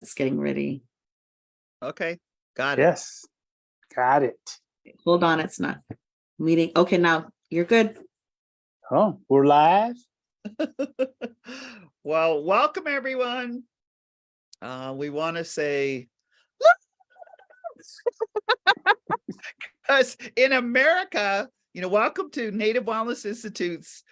It's getting ready. Okay, got it. Yes, got it. Hold on, it's not meeting. Okay, now you're good. Oh, we're live. Well, welcome everyone. We want to say, because in America, welcome to Native Wellness Institute's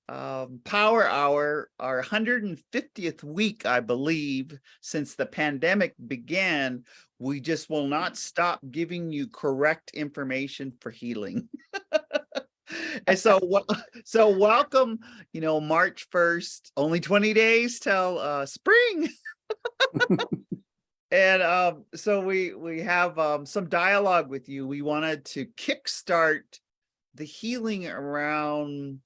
Power Hour, our 150th week, I believe, since the pandemic began. We just will not stop giving you correct information for healing. And so welcome, March 1st, only 20 days till spring. And so we have some dialogue with you. We wanted to kickstart the healing around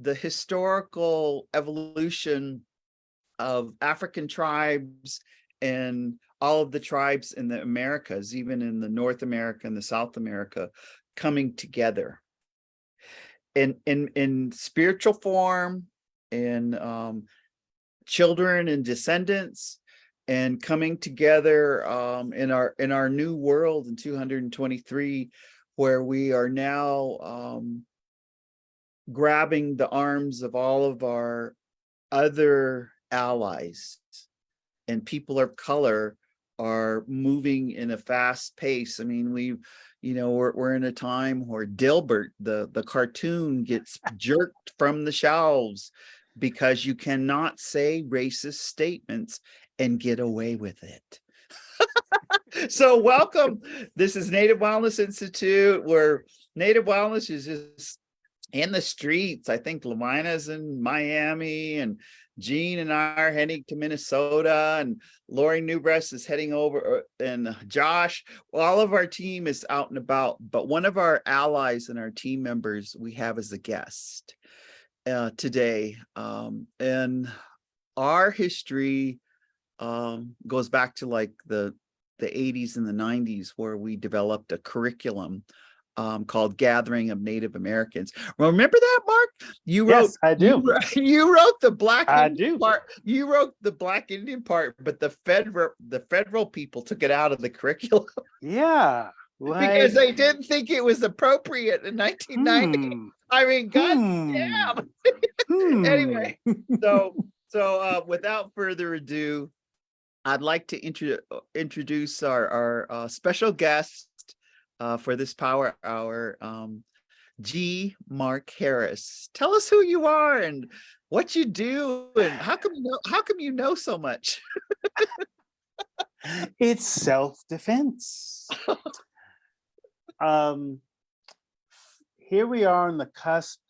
the historical evolution of African tribes and all of the tribes in the Americas, even in the North America and the South America, coming together in spiritual form, in children and descendants, and coming together in our new world in 223, where we are now grabbing the arms of all of our other allies, and people of color are moving in a fast pace. I mean, we're in a time where Dilbert, the cartoon, gets jerked from the shelves because you cannot say racist statements and get away with it. So welcome. This is Native Wellness Institute, where Native Wellness is just in the streets. I think Lamina's in Miami, and Jean and I are heading to Minnesota, and Lori Newbreast is heading over, and Josh. All of our team is out and about, but one of our allies and our team members we have as a guest today. And our history goes back to like the 80s and the 90s, where we developed a curriculum called Gathering of Native Americans. Remember that, Mark? Yes, I do. You wrote the Black I Indian do. part. You wrote the Black Indian part, but the federal people took it out of the curriculum. Yeah. Because they didn't think it was appropriate in 1990. I mean, God damn. Anyway, so without further ado, I'd like to introduce our special guest for this Power Hour, G. Mark Harris. Tell us who you are and what you do, and how come you know so much? It's self-defense. Here we are on the cusp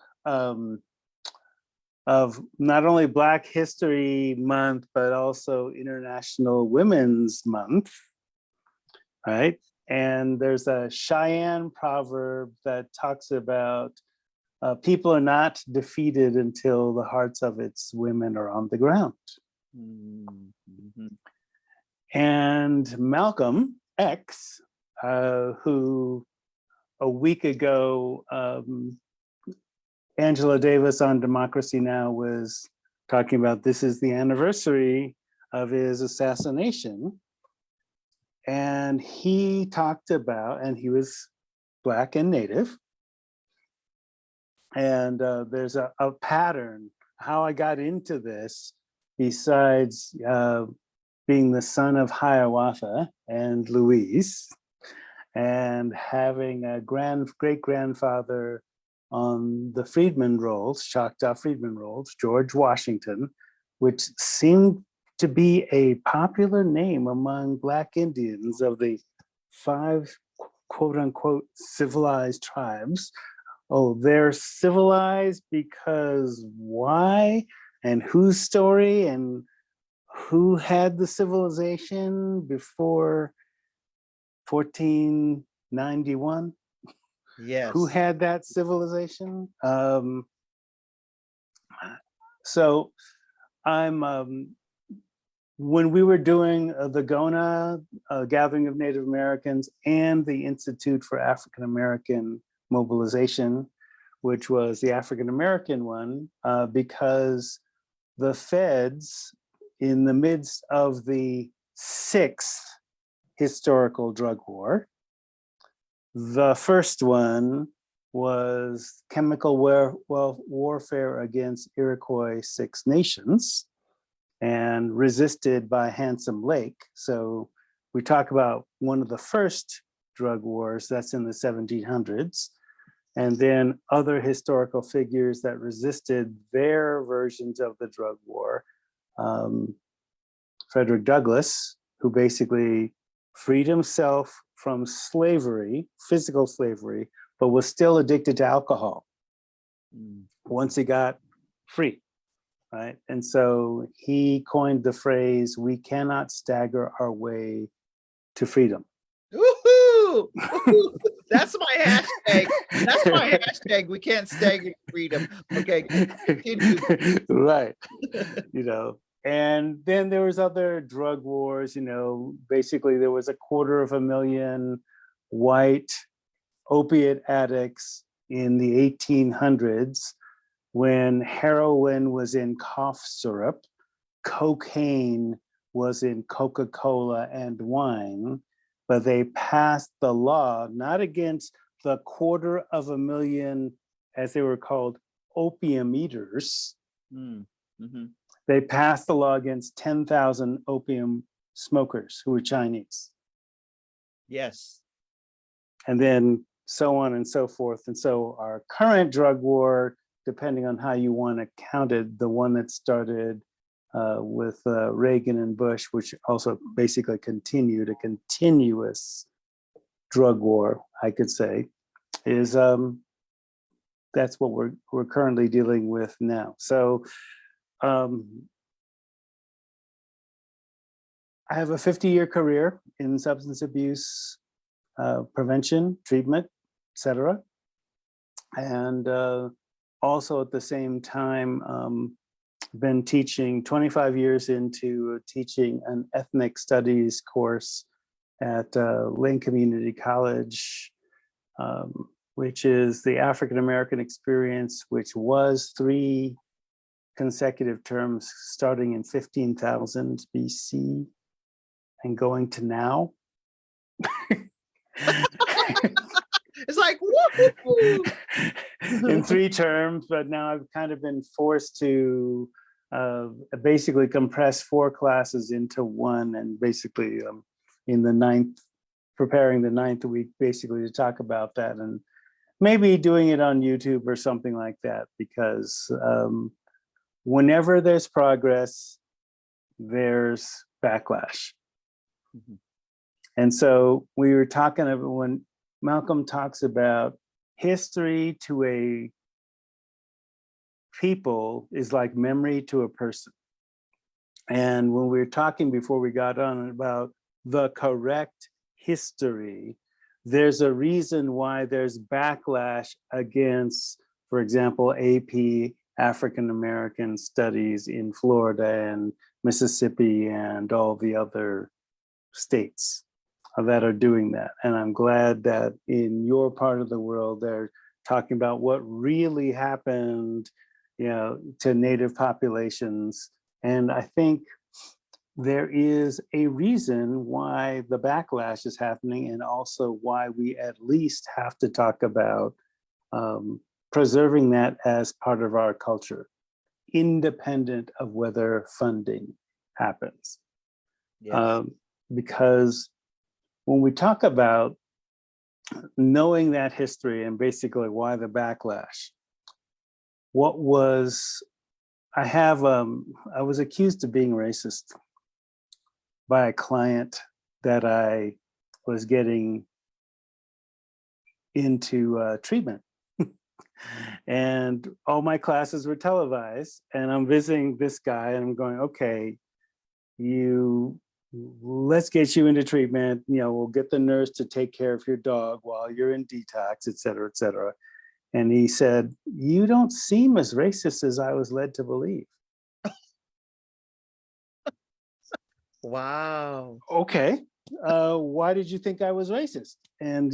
of not only Black History Month, but also International Women's Month, right? And there's a Cheyenne proverb that talks about people are not defeated until the hearts of its women are on the ground. Mm-hmm. And Malcolm X, who a week ago, Angela Davis on Democracy Now! Was talking about this is the anniversary of his assassination. And he talked about, and he was Black and Native. And there's a pattern, how I got into this, besides being the son of Hiawatha and Louise, and having a great-grandfather on the Freedmen rolls, Choctaw Freedmen rolls, George Washington, which seemed to be a popular name among Black Indians of the 5 quote-unquote civilized tribes. Oh, they're civilized because why? And whose story? And who had the civilization before 1491? Yes. Who had that civilization? So I'm when we were doing the GONA, Gathering of Native Americans, and the Institute for African American Mobilization, which was the African American one, because the feds, in the midst of the sixth historical drug war. The first one was chemical warfare against Iroquois Six Nations and resisted by Handsome Lake. So we talk about one of the first drug wars, that's in the 1700s. And then other historical figures that resisted their versions of the drug war. Frederick Douglass, who basically freed himself from slavery, physical slavery, but was still addicted to alcohol once he got free, right? And so he coined the phrase, "We cannot stagger our way to freedom." Woohoo! Woohoo! That's my hashtag. That's my hashtag. We can't stagger freedom. Okay, continue. Right. You know, and then there was other drug wars, you know, basically there was 250,000 white opiate addicts in the 1800s when heroin was in cough syrup, cocaine was in Coca-Cola and wine, but they passed the law not against the 250,000, as they were called, opium eaters. Mm-hmm. They passed the law against 10,000 opium smokers who were Chinese. Yes. And then so on and so forth. And so our current drug war, depending on how you want to count it, the one that started with Reagan and Bush, which also basically continued a continuous drug war, I could say, is that's what we're currently dealing with now. So I have a 50-year career in substance abuse prevention, treatment, etc. And also at the same time, been teaching 25 years into teaching an ethnic studies course at Lane Community College, which is the African American experience, which was 3 consecutive terms starting in 15,000 BC and going to now. It's like, woo! In 3 terms, but now I've kind of been forced to basically compress 4 classes into 1, and basically in the 9th, preparing the 9th week basically to talk about that, and maybe doing it on YouTube or something like that, because whenever there's progress, there's backlash. Mhm. And so we were talking about when Malcolm talks about history to a people is like memory to a person. And when we were talking before we got on about the correct history, there's a reason why there's backlash against, for example, AP African American studies in Florida and Mississippi and all the other states that are doing that. And I'm glad that in your part of the world, they're talking about what really happened, you know, to Native populations. And I think there is a reason why the backlash is happening, and also why we at least have to talk about preserving that as part of our culture, independent of whether funding happens. Yes. Because when we talk about knowing that history and basically why the backlash, what was, I was accused of being racist by a client that I was getting into treatment. And all my classes were televised, and I'm visiting this guy and I'm going, okay, let's get you into treatment. You know, we'll get the nurse to take care of your dog while you're in detox, et cetera, et cetera. And he said, "You don't seem as racist as I was led to believe." Wow. Okay, why did you think I was racist? And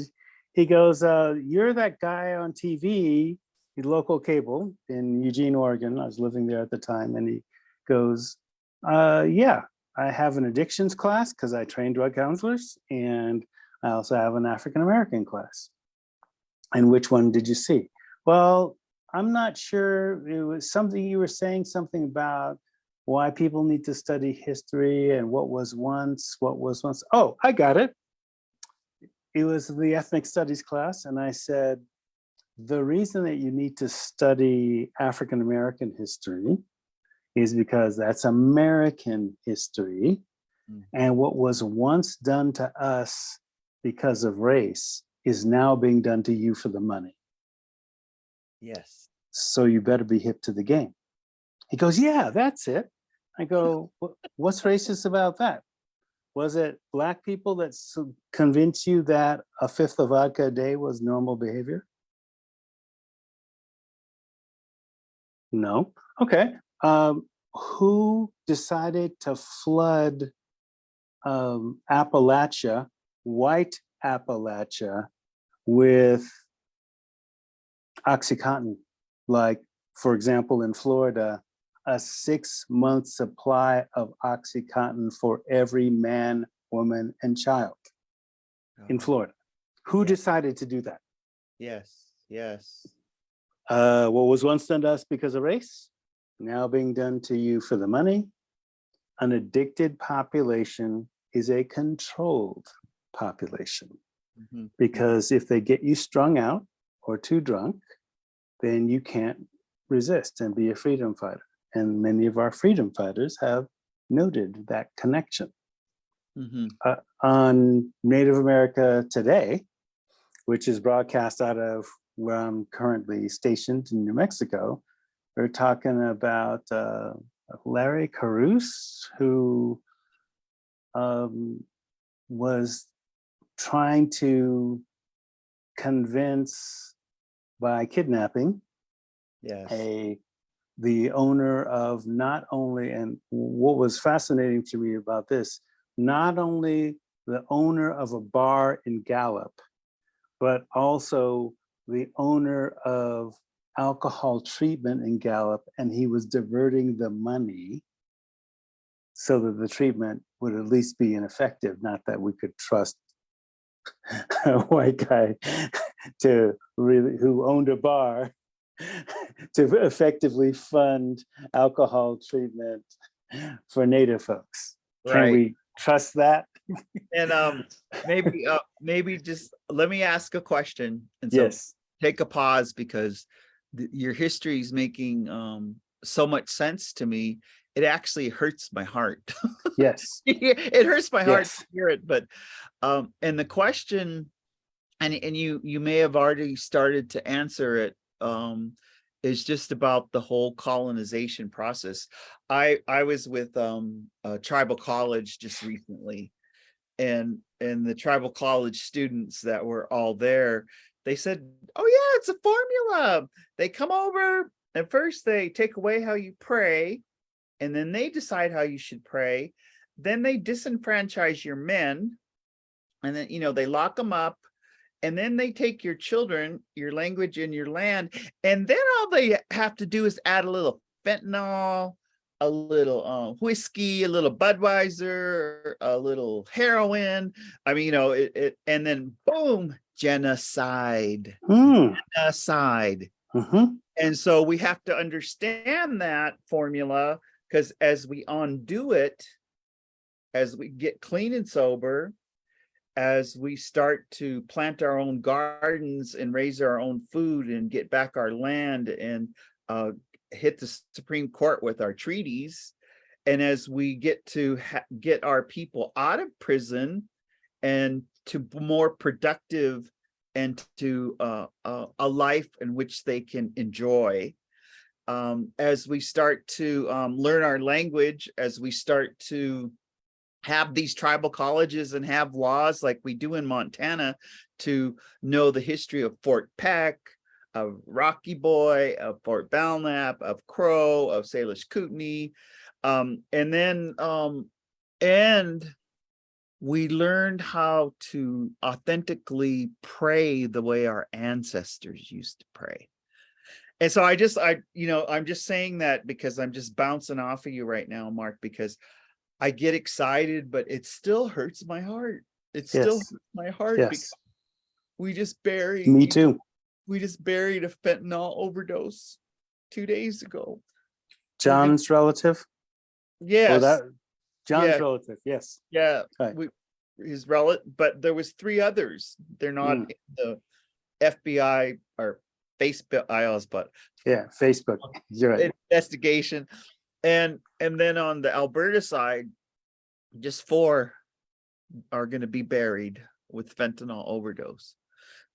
he goes, "You're that guy on TV, the local cable in Eugene, Oregon." I was living there at the time. And he goes, "Yeah, I have an addictions class because I train drug counselors, and I also have an African American class. And which one did you see? Well, I'm not sure. It was something you were saying something about why people need to study history and what was once, what was once. Oh, I got it. It was the ethnic studies class. And I said, the reason that you need to study African American history is because that's American history. And what was once done to us because of race is now being done to you for the money. Yes. So you better be hip to the game. He goes, yeah, that's it. I go, what's racist about that? Was it Black people that convinced you that a fifth of vodka a day was normal behavior? No. Okay. Who decided to flood Appalachia, white Appalachia, with OxyContin? Like, for example, in Florida, a 6-month supply of OxyContin for every man, woman, and child in Florida. Who decided to do that? Yes. Yes. What was once done to us because of race, now being done to you for the money. An addicted population is a controlled population, because if they get you strung out or too drunk, then you can't resist and be a freedom fighter. And many of our freedom fighters have noted that connection. On Native America Today, which is broadcast out of where I'm currently stationed in New Mexico, we're talking about Larry Caruso, who was trying to convince by kidnapping the owner of not only, and what was fascinating to me about this, not only the owner of a bar in Gallup, but also the owner of alcohol treatment in Gallup, and he was diverting the money so that the treatment would at least be ineffective, not that we could trust a white guy to really, who owned a bar, to effectively fund alcohol treatment for Native folks. Can we trust that? And maybe just let me ask a question. And so Yes. take a pause, because your history is making so much sense to me. It actually hurts my heart. Yes. It hurts my heart Yes. to hear it. But and the question, and you may have already started to answer it, is just about the whole colonization process. I was with a tribal college just recently, and the tribal college students that were all there, they said, oh yeah, it's a formula. They come over and first they take away how you pray, and then they decide how you should pray. Then they disenfranchise your men, and then they lock them up, and then they take your children, your language, and your land, and then all they have to do is add a little fentanyl, a little whiskey, a little Budweiser, a little heroin. I mean, and then boom, genocide. Genocide. And so we have to understand that formula, because as we undo it, as we get clean and sober, as we start to plant our own gardens and raise our own food and get back our land and hit the Supreme Court with our treaties, and as we get to get our people out of prison and to more productive and to a life in which they can enjoy, as we start to learn our language, as we start to have these tribal colleges and have laws like we do in Montana to know the history of Fort Peck, of Rocky Boy, of Fort Belknap, of Crow, of Salish Kootenai. And we learned how to authentically pray the way our ancestors used to pray. And so I'm just saying that because I'm just bouncing off of you right now, Mark, because I get excited, but it still hurts my heart. It still Yes. hurts my heart because Yes. we just buried. Me too. We just buried a fentanyl overdose 2 days ago. John's relative? Yes. Or that John's Yeah. relative, yes. Yeah. Right. His relative, but there was 3 others. They're not in the FBI or Facebook IOS, but Yeah, Facebook. You're right. investigation. And then on the Alberta side, just 4 are going to be buried with fentanyl overdose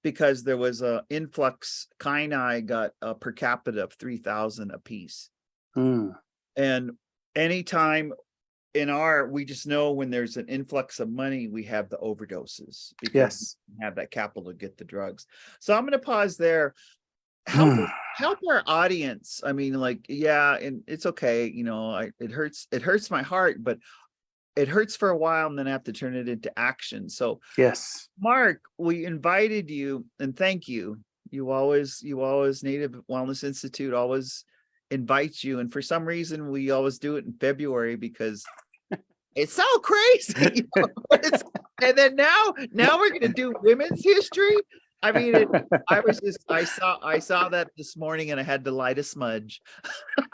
because there was a influx. Kainai got a per capita of 3,000 apiece. Mm. And anytime we just know when there's an influx of money, we have the overdoses because Yes. we have that capital to get the drugs. So I'm going to pause there. Help our audience. I mean, like, yeah, and it's okay. You know, it hurts my heart, but it hurts for a while and then I have to turn it into action. So Yes. Mark, we invited you and thank you. You always Native Wellness Institute always invites you. And for some reason we always do it in February because it's so crazy. And then now we're gonna do women's history. I mean, I saw that this morning and I had to light a smudge.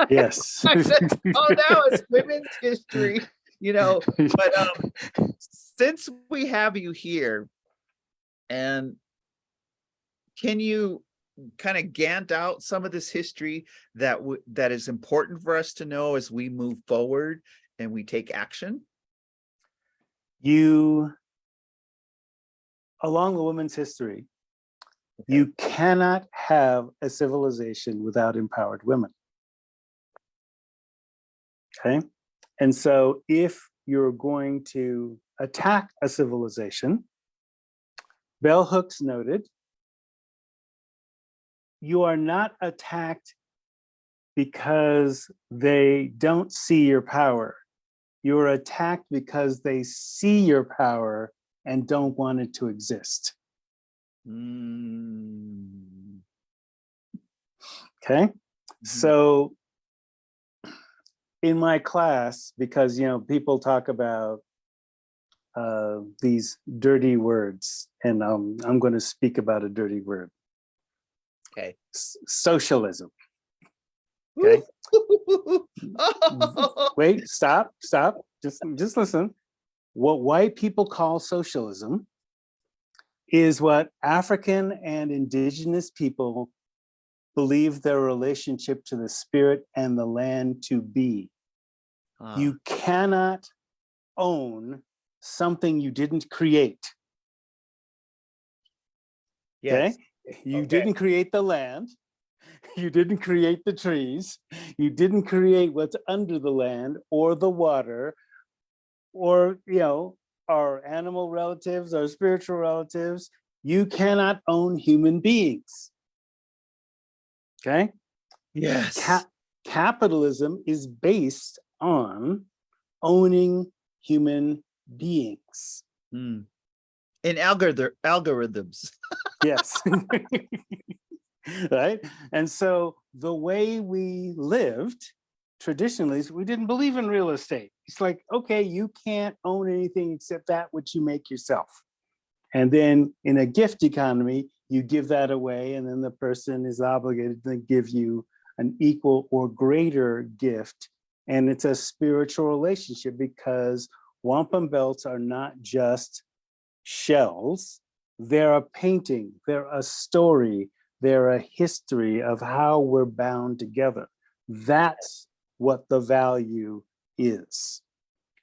Yes. I said, oh, now it's women's history, you know. But since we have you here, and can you kind of gant out some of this history that is important for us to know as we move forward and we take action? Along the women's history, you cannot have a civilization without empowered women. Okay. And so if you're going to attack a civilization, bell hooks noted, you are not attacked because they don't see your power. You're attacked because they see your power and don't want it to exist. Okay. So in my class, because, you know, people talk about these dirty words, and I'm going to speak about a dirty word. Okay. Socialism. Okay. Wait, stop. Just listen. What white people call socialism is what African and indigenous people believe their relationship to the spirit and the land to be. You cannot own something you didn't create. Yes. Okay? You didn't create the land. You didn't create the trees. You didn't create what's under the land or the water or, you know, our animal relatives, our spiritual relatives. You cannot own human beings. Okay? Yes. Capitalism is based on owning human beings. In algorithms. Yes. Right? And so the way we lived traditionally is we didn't believe in real estate. It's like, okay, you can't own anything except that which you make yourself. And then in a gift economy, you give that away, and then the person is obligated to give you an equal or greater gift. And it's a spiritual relationship because wampum belts are not just shells. They're a painting, they're a story, they're a history of how we're bound together. That's what the value is,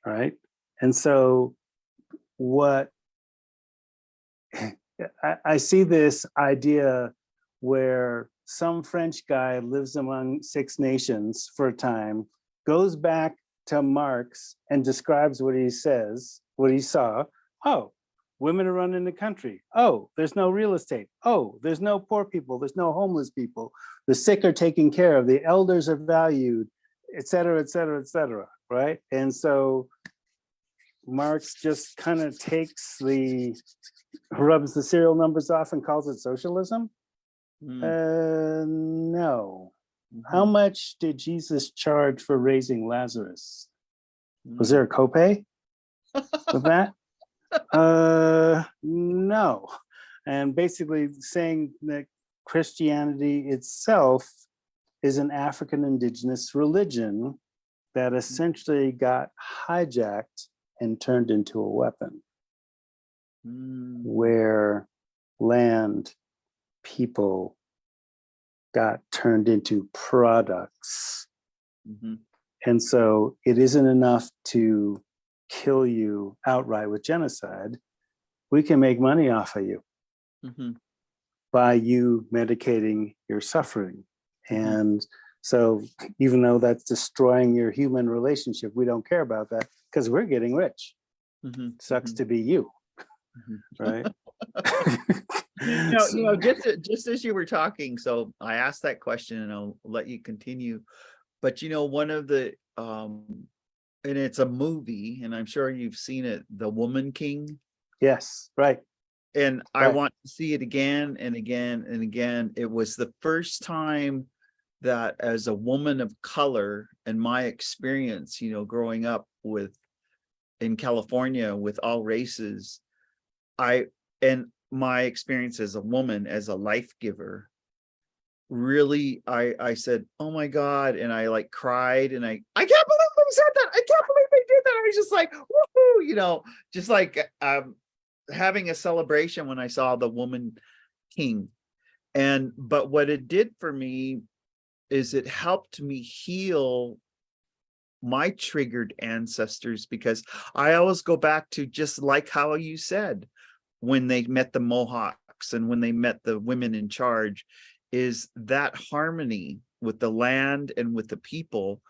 right? And so what I see this idea where some French guy lives among 6 nations for a time, goes back to Marx and describes what he says, what he saw. Oh, women are running the country. Oh, there's no real estate. Oh, there's no poor people. There's no homeless people. The sick are taken care of. The elders are valued, et cetera, et cetera, et cetera, right? And so Marx just kind of rubs the serial numbers off and calls it socialism? No. How much did Jesus charge for raising Lazarus? Was there a copay with that? No. And basically saying that Christianity itself is an African indigenous religion that essentially got hijacked and turned into a weapon, where land, people got turned into products. And so it isn't enough to kill you outright with genocide. We can make money off of you by you medicating your suffering. And so even though that's destroying your human relationship, we don't care about that because we're getting rich. Sucks to be you, right? Just as you were talking, so I asked that question and I'll let you continue. But one of the and it's a movie, and I'm sure you've seen it, The Woman King. Yes, right. And I want to see it again and again and again. It was the first time that, as a woman of color, and my experience, growing up in California with all races, and my experience as a woman, as a life giver, really, I said, oh my God. And I cried, and I can't believe they said that. I can't believe they did that. I was just like, woohoo, just like having a celebration when I saw The Woman King. But what it did for me is it helped me heal my triggered ancestors, because I always go back to, just like how you said, when they met the Mohawks and when they met the women in charge, is that harmony with the land and with the people.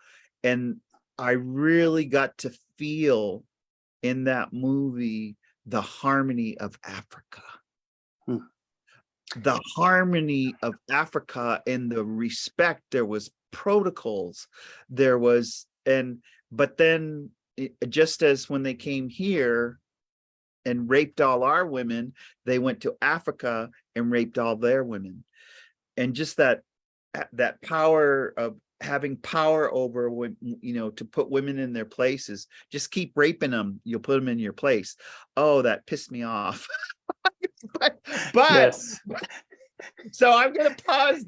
And I really got to feel in that movie the harmony of Africa. The harmony of Africa and the respect. There was protocols, but then just as when they came here and raped all our women, they went to Africa and raped all their women. And just that power of having power over, to put women in their places, just keep raping them, you'll put them in your place. Oh, that pissed me off. but Yes. So I'm going to pause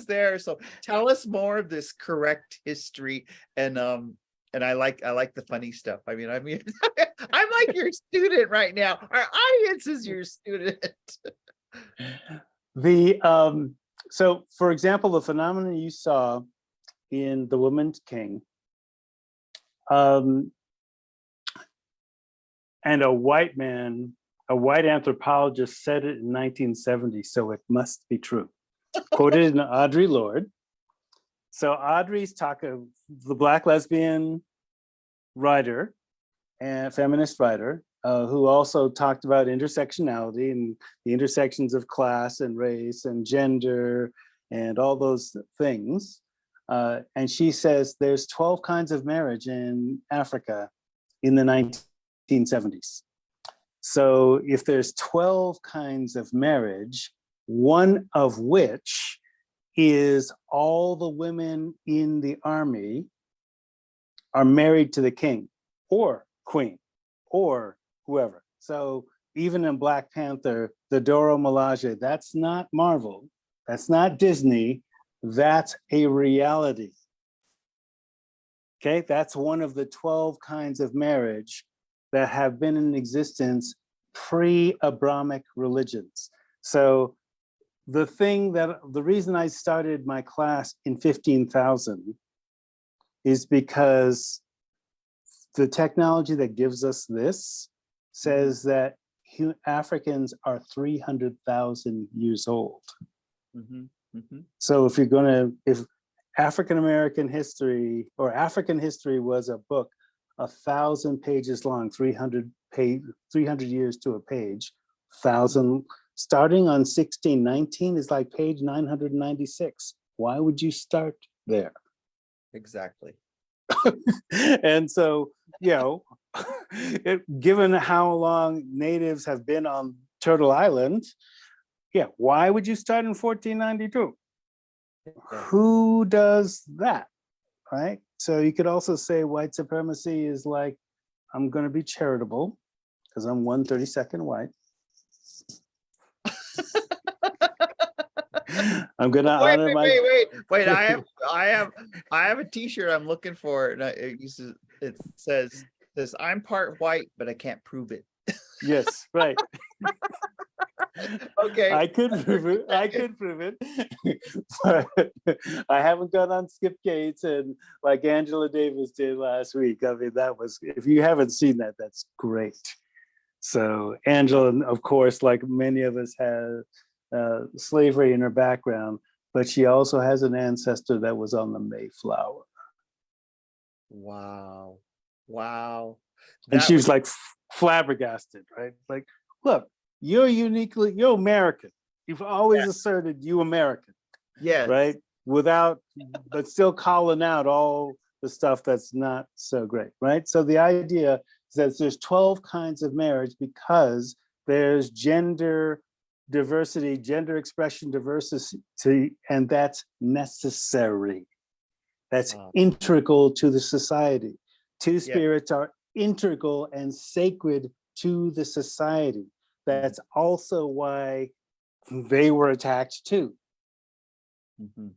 there. So tell us more of this correct history. And I like the funny stuff. I mean, I'm like your student right now. Our audience is your student. So for example, the phenomenon you saw in The Woman King, and a white anthropologist said it in 1970, so it must be true. Quoted in Audre Lorde. So Audrey's the Black lesbian writer and feminist writer, who also talked about intersectionality and the intersections of class and race and gender and all those things. And she says there's 12 kinds of marriage in Africa in the 1970s. So if there's 12 kinds of marriage, one of which is all the women in the army are married to the king or queen or whoever. So even in Black Panther, the Dora Milaje, that's not Marvel, that's not Disney, that's a reality. Okay, that's one of the 12 kinds of marriage that have been in existence pre-Abrahamic religions. So the reason I started my class in 15,000 is because the technology that gives us this says that Africans are 300,000 years old. So if African-American history or African history was a book 1,000 pages long, 300 years to a page, 1,000, starting on 1619 is like page 996. Why would you start there? Exactly. And so, given how long natives have been on Turtle Island, why would you start in 1492? Who does that, right? So you could also say white supremacy is like, I'm going to be charitable because I'm 1/32 white. I'm going to honor my. Wait. I have a T-shirt I'm looking for, and it says I'm part white, but I can't prove it. Yes, right. Okay. I could prove it. I could prove it. But I haven't gone on Skip Gates and like Angela Davis did last week. I mean, that was, if you haven't seen that, that's great. So Angela, of course, like many of us, has slavery in her background, but she also has an ancestor that was on the Mayflower. Wow. And That she was like flabbergasted, right? Like, look, you're American. You've always asserted you American, yes. right? But still calling out all the stuff that's not so great, right? So the idea is that there's 12 kinds of marriage because there's gender diversity, gender expression diversity, and that's necessary. That's integral to the society. Two spirits are integral and sacred to the society. That's also why they were attacked too. Mm-hmm.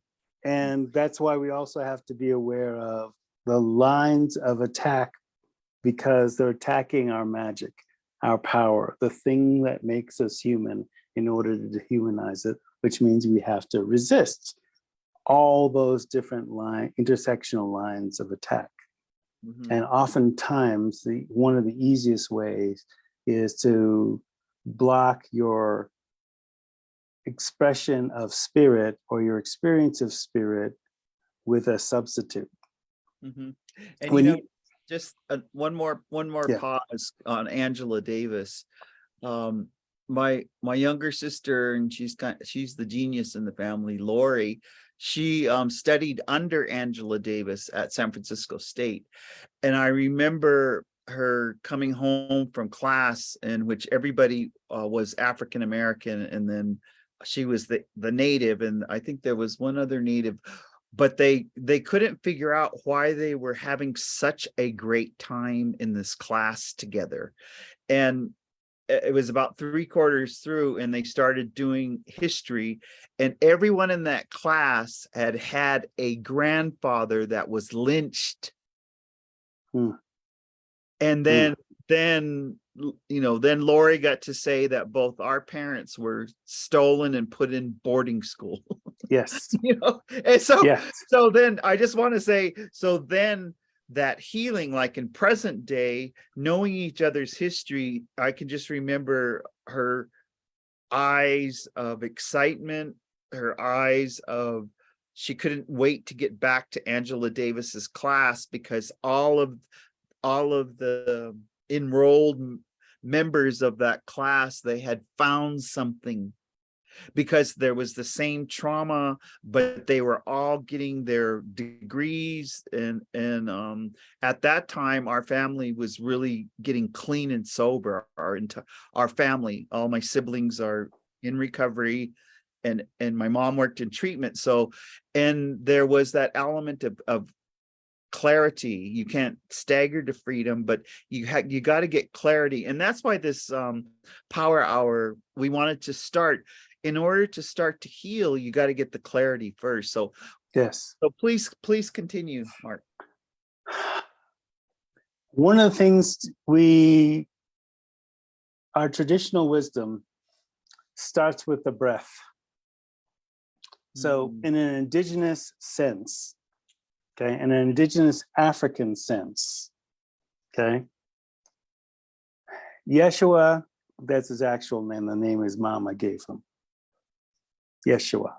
And that's why we also have to be aware of the lines of attack, because they're attacking our magic, our power, the thing that makes us human, in order to dehumanize it, which means we have to resist all those different intersectional lines of attack. Mm-hmm. And oftentimes, one of the easiest ways is to block your expression of spirit or your experience of spirit with a substitute. Mm-hmm. And When just one more pause on Angela Davis. My younger sister, and she's the genius in the family, Lori. She studied under Angela Davis at San Francisco State, and I remember her coming home from class in which everybody was African American, and then she was the native, and I think there was one other native, but they couldn't figure out why they were having such a great time in this class together. And it was about 3/4 through, and they started doing history, and everyone in that class had a grandfather that was lynched. And then Lori got to say that both our parents were stolen and put in boarding school. Yes. And so then I just want to say, so then that healing, like in present day, knowing each other's history, I can just remember her eyes of excitement, her eyes of, she couldn't wait to get back to Angela Davis's class, because all of the enrolled members of that class, they had found something, because there was the same trauma, but they were all getting their degrees. And at that time, our family was really getting clean and sober. Our family, all my siblings are in recovery, and my mom worked in treatment. So, and there was that element of clarity. You can't stagger to freedom, but you got to get clarity. And that's why this power hour, we wanted to start. In order to start to heal, you got to get the clarity first. So yes. So please continue, Mark. One of the things our traditional wisdom starts with the breath. So in an indigenous sense, okay, in an indigenous African sense, okay, Yeshua, that's his actual name. The name his mama gave him. Yeshua.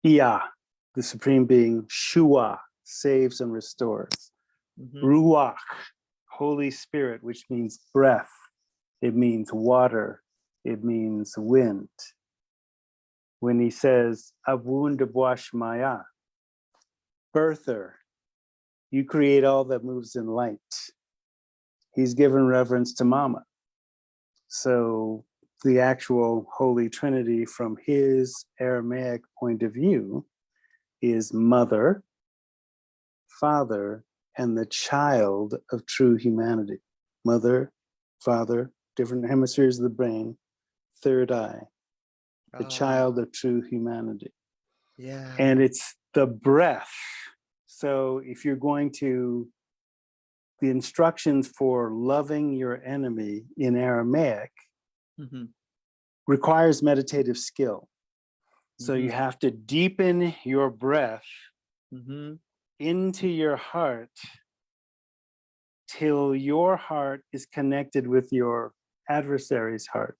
Ia, the supreme being. Shua, saves and restores. Ruach, Holy Spirit, which means breath. It means water. It means wind. When he says, Avun de Maya, birther, you create all that moves in light. He's given reverence to Mama. So the actual Holy Trinity from his Aramaic point of view is Mother, father, and the child of true humanity. Mother, father, different hemispheres of the brain, third eye, the child of true humanity. Yeah. And it's the breath. So if you're going to, the instructions for loving your enemy in Aramaic Mhm. requires meditative skill. So you Mhm. have to deepen your breath Mhm. into your heart till your heart is connected with your adversary's heart.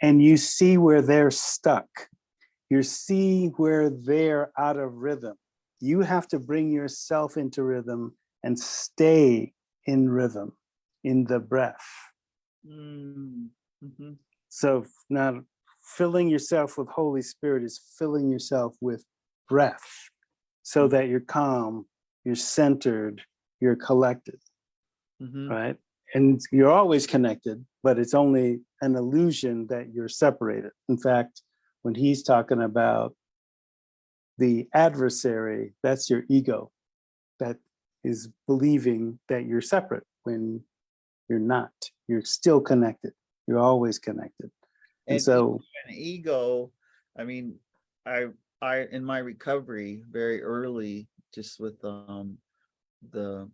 And you see where they're stuck. You see where they're out of rhythm. You have to bring yourself into rhythm and stay in rhythm, in the breath. Mm. Mhm. So now filling yourself with Holy Spirit is filling yourself with breath so that you're calm, you're centered, you're collected, Mhm. right? And you're always connected, but it's only an illusion that you're separated. In fact, when he's talking about the adversary, that's your ego that is believing that you're separate when you're not. You're still connected. You're always connected. And And so, an ego, I mean, I in my recovery very early, just with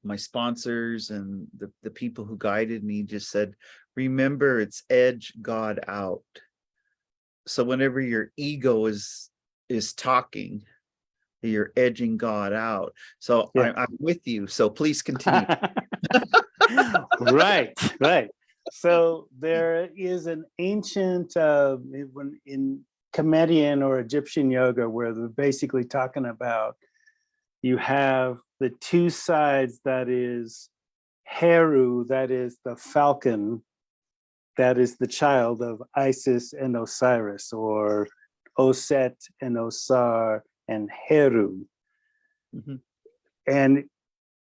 my sponsors and the people who guided me, just said, remember, it's edge God out. So whenever your ego is talking, you're edging God out. So yeah. I'm with you. So please continue. Right, right. So there is an ancient, when in Comedian or Egyptian yoga, where they're basically talking about you have the two sides, that is Heru, that is the falcon, that is the child of Isis and Osiris, or Oset and Osar and Heru. Mhm. And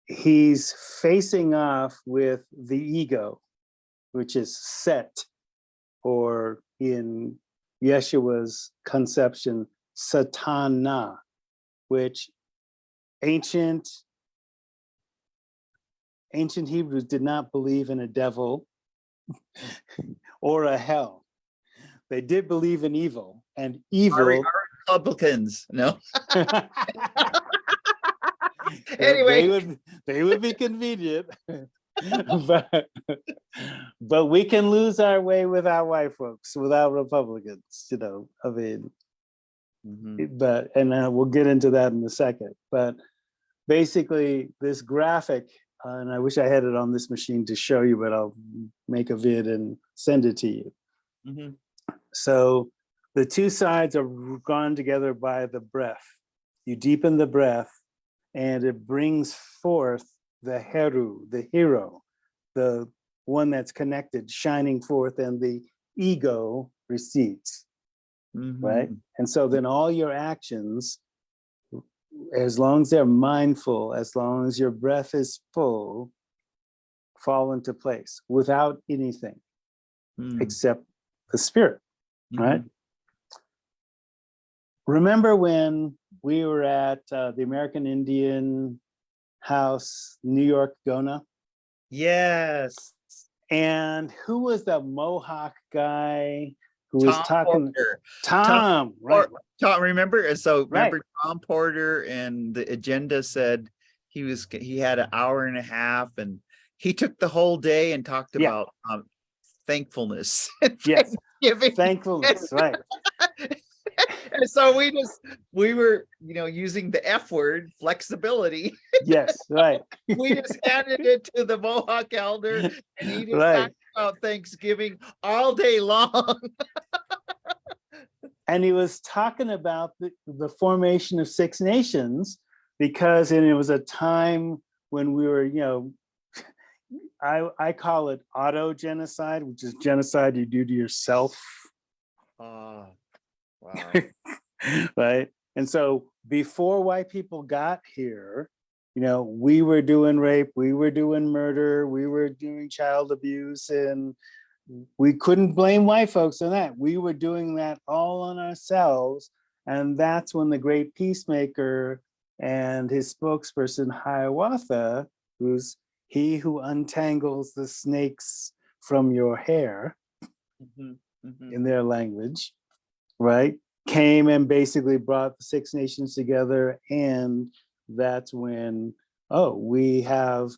he's facing off with the ego, which is Set, or in Yeshua's conception, Satana, which ancient Hebrews did not believe in a devil or a hell. They did believe in evil, and evil. Our Republicans, no. They Anyway, would be convenient, but we can lose our way without white folks, without Republicans. I mean, Mhm. but we'll get into that in a second. But basically, this graphic, and I wish I had it on this machine to show you, but I'll make a vid and send it to you. Mhm. So the two sides are gone together by the breath. You deepen the breath, and it brings forth the Heru, the hero, the one that's connected, shining forth, and the ego recedes, right? Mhm. And so then all your actions, as long as they're mindful, as long as your breath is full, fall into place without anything Mhm. except the spirit, right? Mhm. Remember when we were at the American Indian House, New York, Gona? Yes. And who was the Mohawk guy who was Tom talking? Porter. Tom, Tom, right? Tom, remember? So Right. remember Tom Porter, and the agenda said he had an hour and a half, and he took the whole day and talked Yeah. about thankfulness and Yes. Thanksgiving. Thankfulness, right? And so we were, using the F word, flexibility. Yes, right. We just handed it to the Mohawk elder, and he just Right. talked about Thanksgiving all day long. And he was talking about the formation of Six Nations, because it was a time when we were, I call it auto genocide, which is genocide you do to yourself. Oh, wow. Right. And so before white people got here, we were doing rape, we were doing murder, we were doing child abuse, and we couldn't blame white folks on that. We were doing that all on ourselves. And that's when the great peacemaker and his spokesperson Hiawatha, who's he who untangles the snakes from your hair Mhm, mhm. in their language, right? Came and basically brought the Six Nations together. And that's when, oh, we have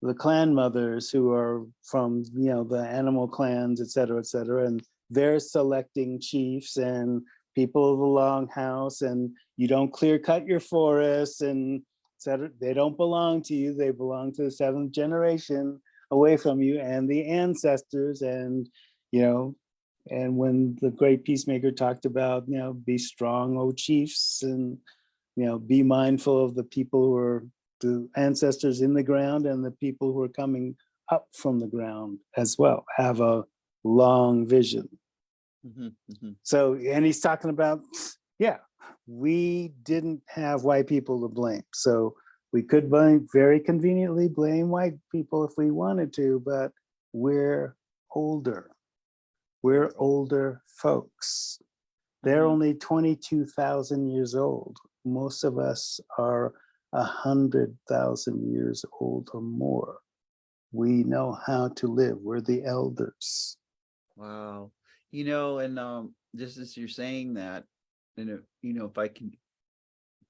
the clan mothers who are from, the animal clans, et cetera, and they're selecting chiefs and people of the longhouse, and you don't clear cut your forests and et cetera. They don't belong to you. They belong to the seventh generation away from you and the ancestors. And, and when the great peacemaker talked about, be strong, O chiefs, and, be mindful of the people who are the ancestors in the ground and the people who are coming up from the ground as well, have a long vision. Mhm, mhm. So, and he's talking about, we didn't have white people to blame. So we could very conveniently blame white people if we wanted to, but we're older. We're older folks. They're Mhm. only 22,000 years old. Most of us are 100,000 years old or more. We know how to live. We're the elders. Wow. And just as you're saying that, if I can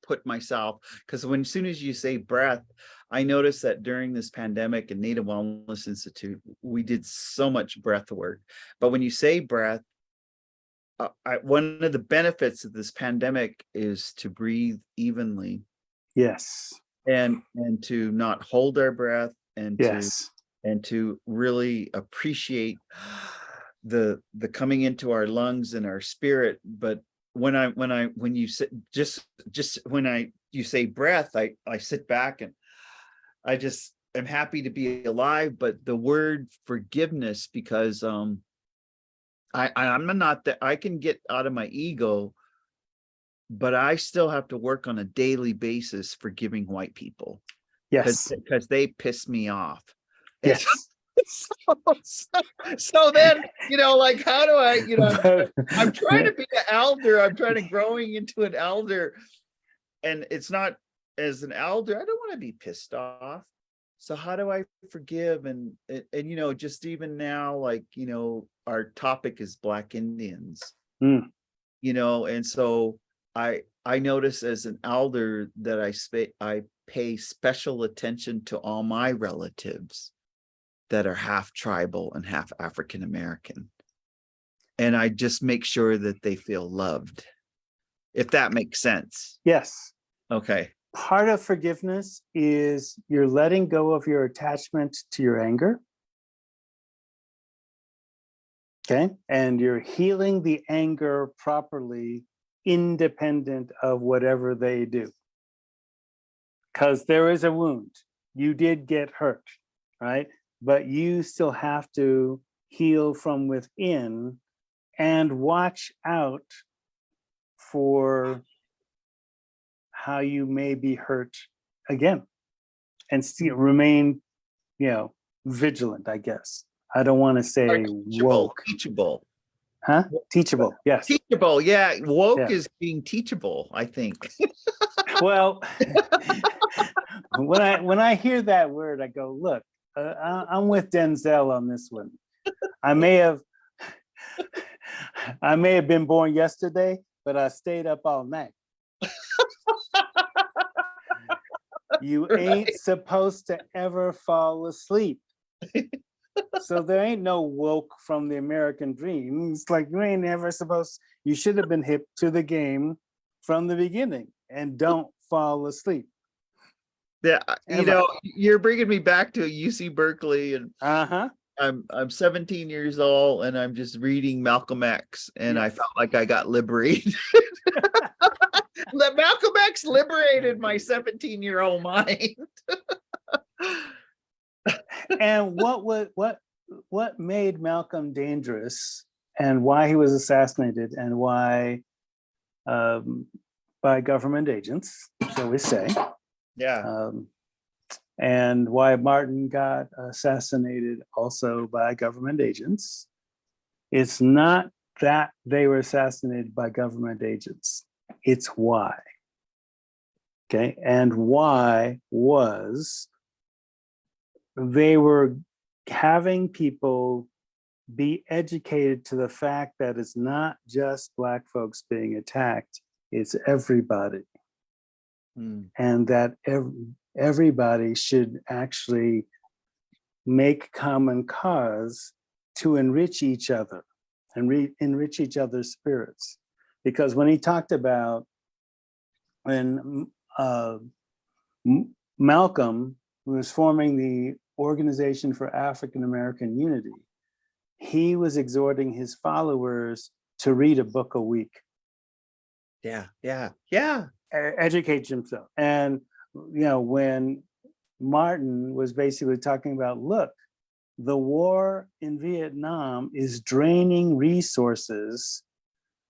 put myself, because as soon as you say breath, I noticed that during this pandemic and Native Wellness Institute, we did so much breath work. But when you say breath, one of the benefits of this pandemic is to breathe evenly Yes. and to not hold our breath, and Yes. to really appreciate the coming into our lungs and our spirit. But when you sit, just when you say breath, I sit back and I just am happy to be alive. But the word forgiveness, because I'm not that I can get out of my ego, but I still have to work on a daily basis forgiving white people Yes. because they piss me off. And Yes. so then, like, how do I, But- I'm trying to be an elder. I'm trying to growing into an elder. And it's not, as an elder, I don't want to be pissed off. So how do I forgive? And just even now, like, our topic is Black Indians, Mm, and so I notice as an elder that I pay special attention to all my relatives that are half tribal and half African American. And I just make sure that they feel loved, if that makes sense. yes. Okay. Part of forgiveness is you're letting go of your attachment to your anger. Okay. And you're healing the anger properly, independent of whatever they do. Because there is a wound. You did get hurt, right? But you still have to heal from within and watch out for how you may be hurt again and still remain, vigilant, I guess. I don't want to say woke. Teachable. Huh? Teachable. Yes. Teachable. Yeah. Woke Yeah. is being teachable, I think. Well, when I hear that word, I go, look, I'm with Denzel on this one. I may have been born yesterday, but I stayed up all night. You ain't supposed to ever fall asleep. So there ain't no woke from the American dream. It's like you ain't ever supposed, you should have been hip to the game from the beginning and don't fall asleep. Yeah. Ever. You're bringing me back to UC Berkeley, and Uh-huh. I'm 17 years old and I'm just reading Malcolm X, and I Yes. felt like I got liberated. Malcolm X liberated my 17-year-old mind. And what made Malcolm dangerous and why he was assassinated and why by government agents, shall we say, Yeah. and why Martin got assassinated also by government agents. It's not that they were assassinated by government agents. It's why. Okay, and why was they were having people be educated to the fact that it's not just Black folks being attacked, it's everybody. Mm. And that everybody should actually make common cause to enrich each other and enrich each other's spirits. Because when he talked about when Malcolm was forming the Organization for African American Unity, he was exhorting his followers to read a book a week. Yeah. Educate himself. And, when Martin was basically talking about, look, the war in Vietnam is draining resources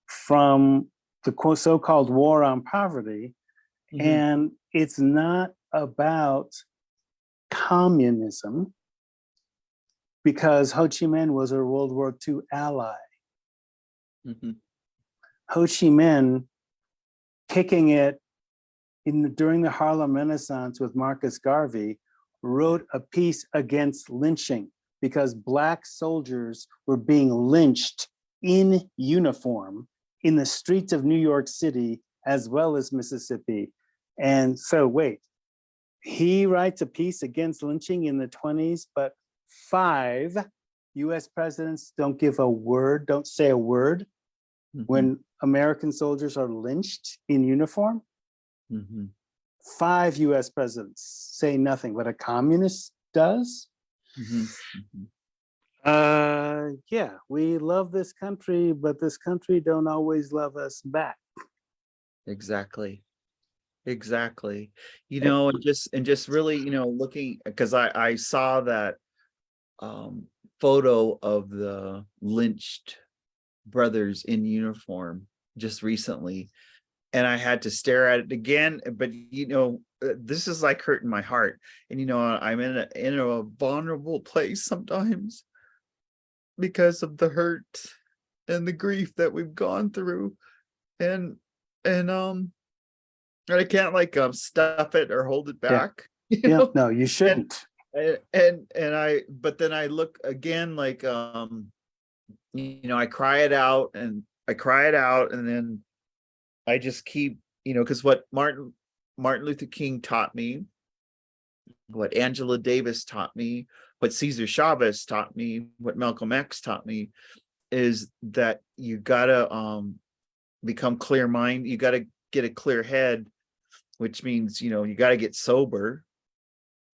from the so-called war on poverty. Mhm. And it's not about communism, because Ho Chi Minh was a World War II ally. Mhm. Ho Chi Minh kicking it during the Harlem Renaissance with Marcus Garvey wrote a piece against lynching because Black soldiers were being lynched in uniform in the streets of New York City as well as Mississippi. And so wait, he writes a piece against lynching in the 20s, but 5 US presidents don't give a word, don't say a word Mhm. when American soldiers are lynched in uniform. Mhm. 5 US presidents say nothing, but a communist does. Mhm. Mhm. Yeah, we love this country, but this country don't always love us back. Exactly. And just really, looking, because I saw that photo of the lynched brothers in uniform just recently, and I had to stare at it again. But this is like hurting my heart, and I'm in a vulnerable place sometimes because of the hurt and the grief that we've gone through, and and I can't stuff it or hold it Yeah. back. Yeah, no, you shouldn't. But then I look again, I cry it out, and then I just keep, because what Martin Luther King taught me, what Angela Davis taught me, what Cesar Chavez taught me, what Malcolm X taught me, is that you gotta become clear mind. You gotta get a clear head, which means you gotta get sober.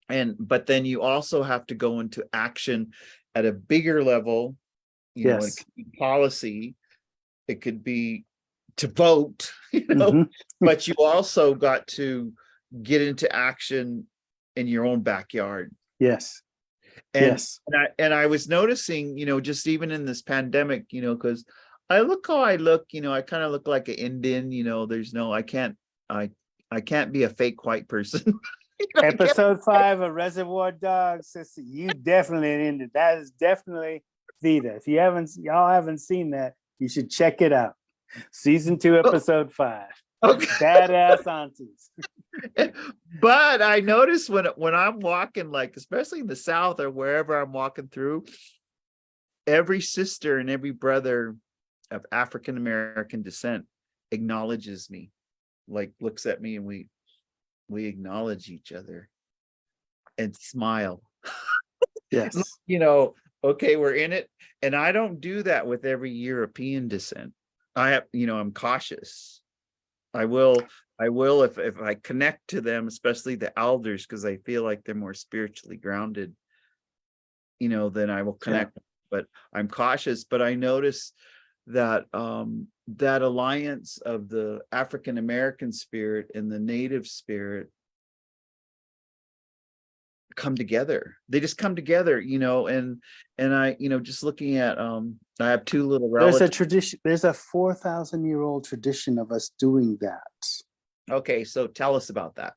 But then you also have to go into action at a bigger level. It Yes. could be policy, it could be to vote, Mhm. but you also got to get into action in your own backyard. Yes. And Yes. I was noticing, just even in this pandemic, because I look how I look, I kind of look like an Indian, there's no, I can't be a fake white person. I can't- Episode 5 of Reservoir Dogs, sister, you definitely into that. Is definitely Theda. If y'all haven't seen that, you should check it out. Season 2, episode 5. Okay. Badass aunties. But I notice when I'm walking, especially in the South or wherever I'm walking through, every sister and every brother of African American descent acknowledges me, looks at me, and we acknowledge each other and smile. Yes. Okay, we're in it. And I don't do that with every European descent. I'm cautious. I will if I connect to them, especially the elders, because I feel like they're more spiritually grounded, then I will connect. But I'm cautious. But I notice that that alliance of the African American spirit and the Native spirit come together. They just come together, and I, just looking at I have 2 little There's a relatives. tradition, there's a 4,000-year-old tradition of us doing that. Okay, so tell us about that.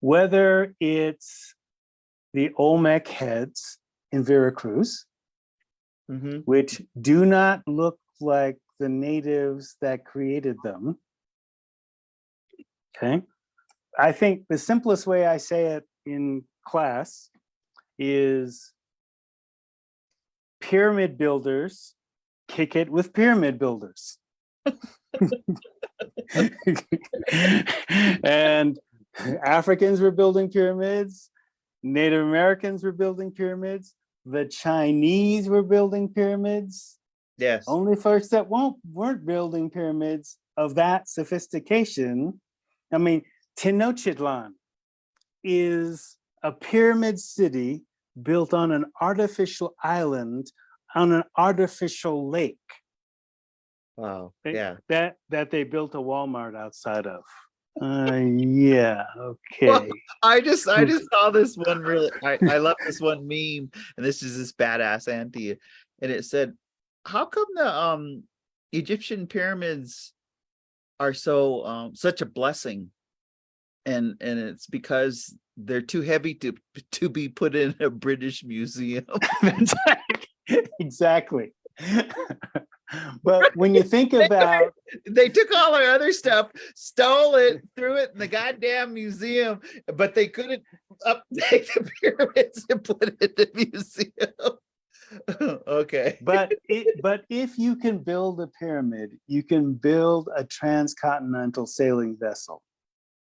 Whether it's the Olmec heads in Veracruz, Mm-hmm. which do not look like the natives that created them. Okay. I think the simplest way I say it in class is pyramid builders kick it with pyramid builders. And Africans were building pyramids, Native Americans were building pyramids, the Chinese were building pyramids. Yes. Only folks that weren't building pyramids of that sophistication. I mean, Tenochtitlan is a pyramid city built on an artificial island on an artificial lake. Wow. Yeah. That they built a Walmart outside of. Yeah. Okay. Well, I just saw this one really. I love this one meme, and this is this badass auntie, and it said, "How come the Egyptian pyramids are so such a blessing?" And it's because they're too heavy to be put in a British museum. Exactly. But when you think about, they took all our other stuff, stole it, threw it in the goddamn museum, but they couldn't update the pyramids and put it in the museum. Okay. but if you can build a pyramid, you can build a transcontinental sailing vessel,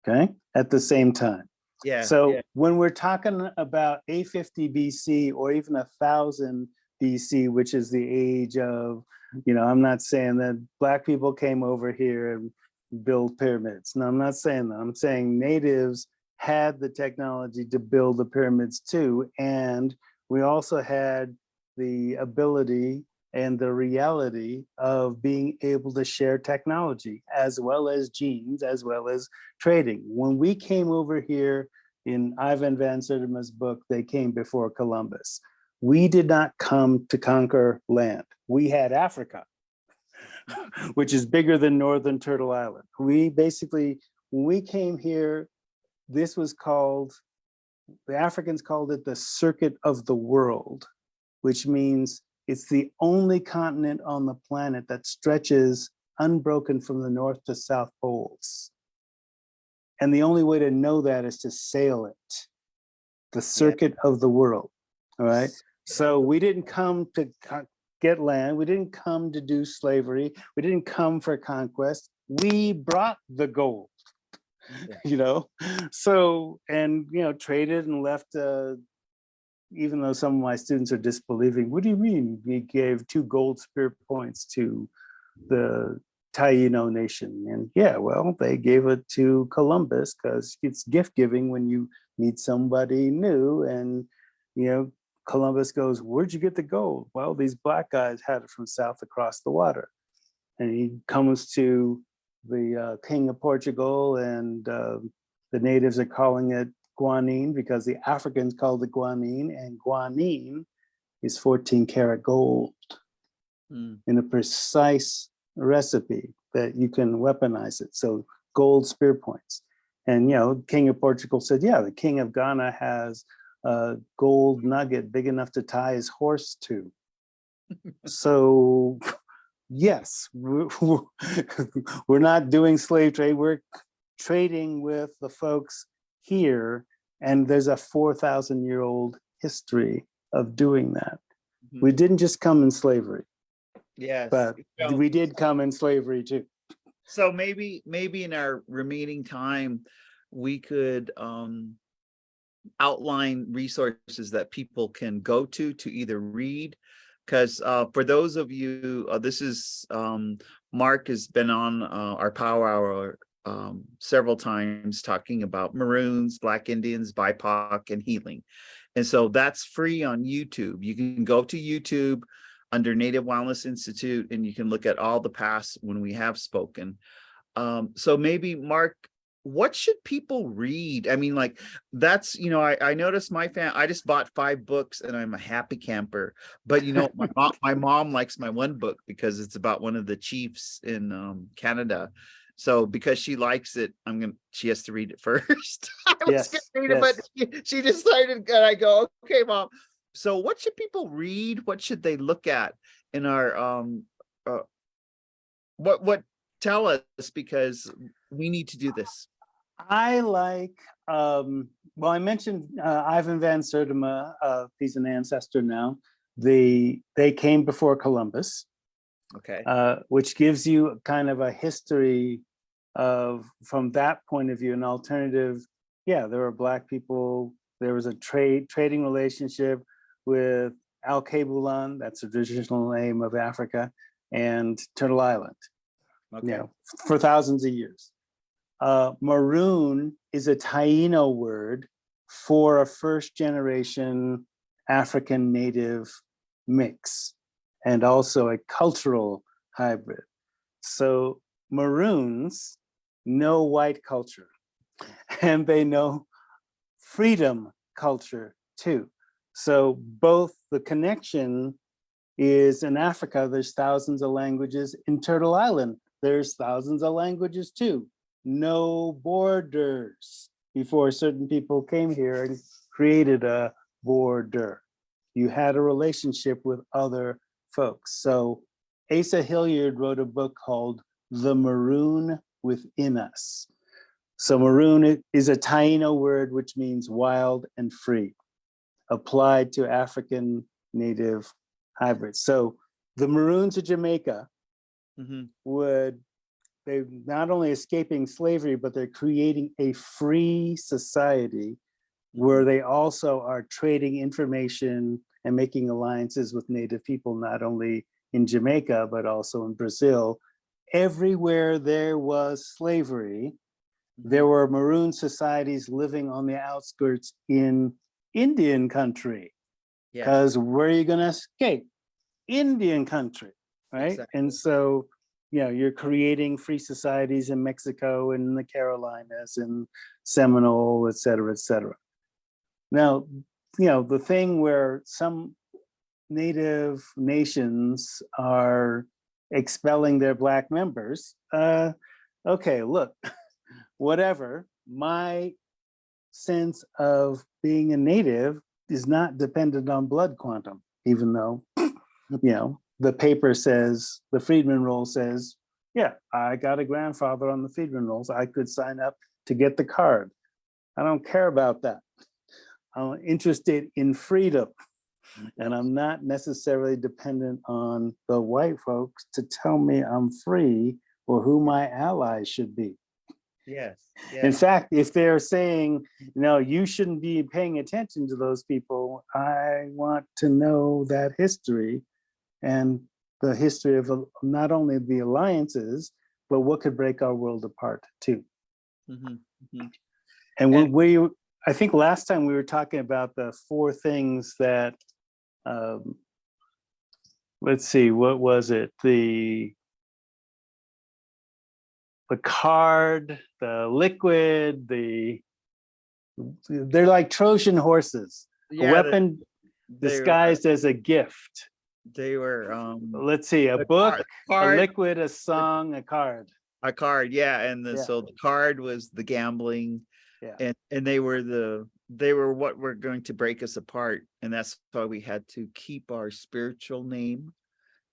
okay, at the same time. Yeah. So when we're talking about 850 BC or even 1000 BC, which is the age of, I'm not saying that Black people came over here and built pyramids. No, I'm not saying that. I'm saying natives had the technology to build the pyramids too. And we also had the ability and the reality of being able to share technology as well as genes, as well as trading. When we came over here in Ivan van Sertima's book, They Came Before Columbus, we did not come to conquer land. We had Africa, which is bigger than Northern Turtle Island. We basically, when we came here, this was called, the Africans called it the Circuit of the World, which means it's the only continent on the planet that stretches unbroken from the North to South poles. And the only way to know that is to sail it, the circuit of the world, all right? So we didn't come to get land. We didn't come to do slavery. We didn't come for conquest. We brought the gold, So, and, traded and left, even though some of my students are disbelieving, what do you mean? We gave 2 gold spear points to the Taino nation. And yeah, well, they gave it to Columbus because it's gift giving when you meet somebody new. And, Columbus goes, where'd you get the gold? Well, these Black guys had it from south across the water. And he comes to the King of Portugal, and the natives are calling it guanine because the Africans called it guanine, and guanine is 14 karat gold in a precise recipe that you can weaponize it. So gold spear points. And, King of Portugal said, yeah, the King of Ghana has a gold nugget big enough to tie his horse to. So yes, we're not doing slave trade. We're trading with the folks here. And there's a 4,000-year-old history of doing that. Mm-hmm. We didn't just come in slavery. Yes. But we did come in slavery too. So maybe in our remaining time, we could outline resources that people can go to either read, because for those of you, this is Mark has been on our Power Hour several times talking about Maroons, Black Indians, BIPOC, and healing. And so that's free on YouTube. You can go to YouTube under Native Wellness Institute, and you can look at all the past when we have spoken. So maybe Mark, what should people read? I mean, like, that's, I noticed my I just bought 5 books and I'm a happy camper, but my mom likes my one book because it's about one of the chiefs in Canada. So because she likes it, she has to read it first. I was gonna read it, but she decided, and I go, okay, Mom. So what should people read? What should they look at in our What tell us, because we need to do this. I like, well, I mentioned Ivan van Sertima, he's an ancestor now. They came before Columbus, Okay. which gives you kind of a history of, from that point of view, an alternative. Yeah, there were Black people. There was a trading relationship with Al-Kabulan, that's the traditional name of Africa, and Turtle Island, Okay. for thousands of years. Maroon is a Taino word for a first generation African native mix, and also a cultural hybrid. So Maroons know white culture, and they know freedom culture too. So both the connection is in Africa, there's thousands of languages. In Turtle Island, there's thousands of languages too. No borders before certain people came here and created a border. You had a relationship with other folks. So Asa Hilliard wrote a book called The Maroon Within Us. So maroon is a Taino word which means wild and free, applied to African native hybrids. So the Maroons of Jamaica they're not only escaping slavery, but they're creating a free society where they also are trading information and making alliances with native people, not only in Jamaica, but also in Brazil. Everywhere there was slavery, there were Maroon societies living on the outskirts in Indian country. Because where are you going to escape? Indian country, right? Exactly. And so, you're creating free societies in Mexico and the Carolinas and Seminole, et cetera, et cetera. Now, the thing where some native nations are expelling their Black members, okay, look, whatever, my sense of being a native is not dependent on blood quantum, even though, the paper says, the Friedman roll says, yeah, I got a grandfather on the Friedman rolls. I could sign up to get the card. I don't care about that. I'm interested in freedom, and I'm not necessarily dependent on the white folks to tell me I'm free or who my allies should be. Yes. In fact, if they're saying, you shouldn't be paying attention to those people, I want to know that history and the history of not only the alliances, but what could break our world apart too. And I think last time we were talking about the 4 things that, let's see, what was it? The card, the liquid, they're like Trojan horses, a weapon disguised as a gift. They were Let's see, a book, a liquid, a song, a card. A card, yeah. And so the card was the gambling, and they were what were going to break us apart. And that's why we had to keep our spiritual name.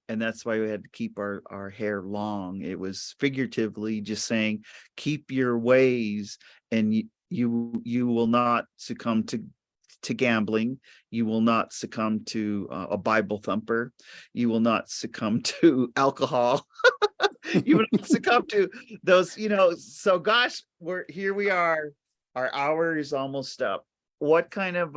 And that's why we had to keep our hair long. It was figuratively just saying, keep your ways, and you will not succumb to gambling. You will not succumb to a Bible thumper. You will not succumb to alcohol. You will not succumb to those, so gosh, we are. Our hour is almost up. What kind of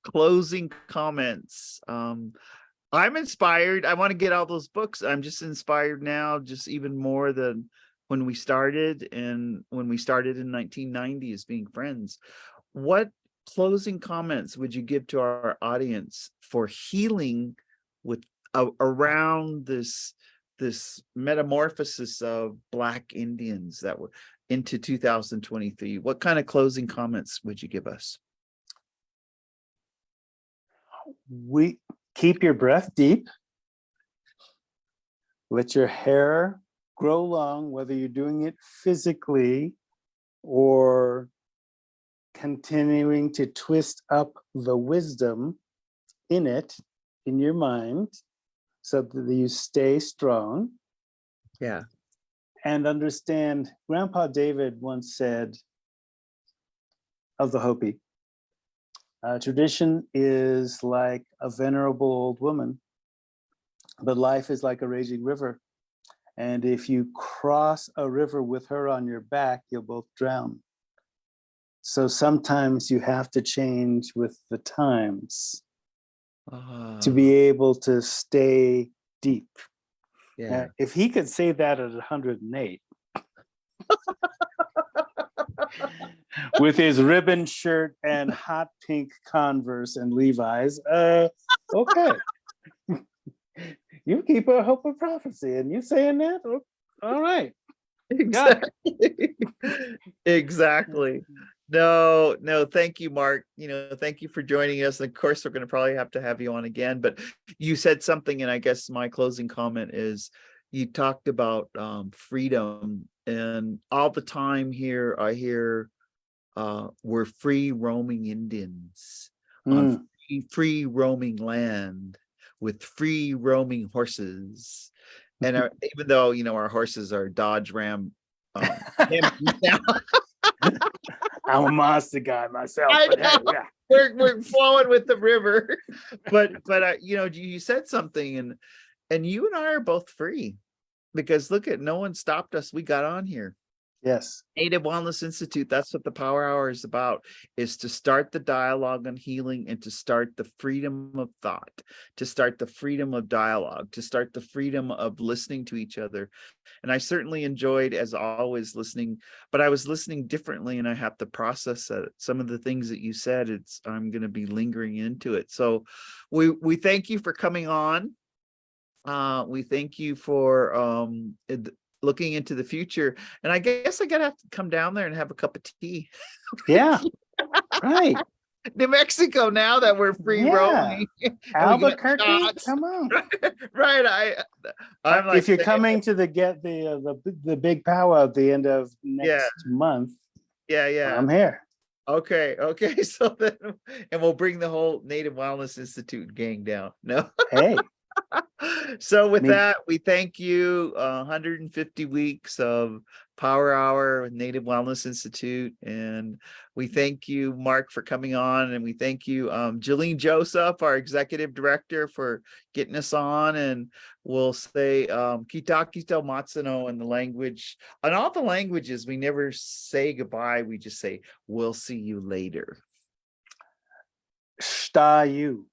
closing comments? I'm inspired. I want to get all those books. I'm just inspired now, just even more than when we started. And when we started in 1990 as being friends. What closing comments would you give to our audience for healing with around this metamorphosis of Black Indians that were into 2023? What kind of closing comments would you give us? We keep your breath deep. Let your hair grow long, whether you're doing it physically or continuing to twist up the wisdom in your mind, so that you stay strong. Yeah. and understand. Grandpa David once said of the Hopi, tradition is like a venerable old woman, but life is like a raging river. And if you cross a river with her on your back, you'll both drown. So sometimes you have to change with the times to be able to stay deep. Yeah. If he could say that at 108, with his ribbon shirt and hot pink Converse and Levi's, okay. You keep a hope of prophecy, and you saying that? All right. Exactly. Exactly. No, thank you, Mark. Thank you for joining us. Of course, we're going to probably have to have you on again, but you said something, and I guess my closing comment is you talked about freedom, and all the time here I hear we're free roaming Indians on free roaming land with free roaming horses. And even though our horses are Dodge Ram, now I'm a monster guy myself. I But hey, know. yeah. We're flowing with the river, but you said something, and you and I are both free, because look at, no one stopped us. We got on here. Yes. Native Wellness Institute, that's what the Power Hour is about, is to start the dialogue on healing, and to start the freedom of thought, to start the freedom of dialogue, to start the freedom of listening to each other. And I certainly enjoyed, as always, listening, but I was listening differently, and I have to process some of the things that you said. I'm going to be lingering into it. So we thank you for coming on. We thank you for looking into the future, and I guess I gotta have to come down there and have a cup of tea. Yeah. Right. New Mexico, now that we're free Yeah. roaming, and we got Albuquerque, shots. come on. Right. I'm like, if you're coming to the big powwow at the end of next month, yeah. I'm here. Okay. So then, and we'll bring the whole Native Wellness Institute gang down. No. Hey. So with that, we thank you. 150 weeks of Power Hour with Native Wellness Institute, and we thank you, Mark, for coming on, and we thank you, Jolene Joseph, our executive director, for getting us on. And we'll say Kitakito Matsuno in the language, on all the languages. We never say goodbye. We just say we'll see you later. You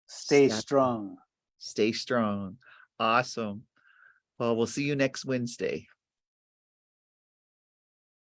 stay strong. Stay strong. Awesome. Well, we'll see you next Wednesday.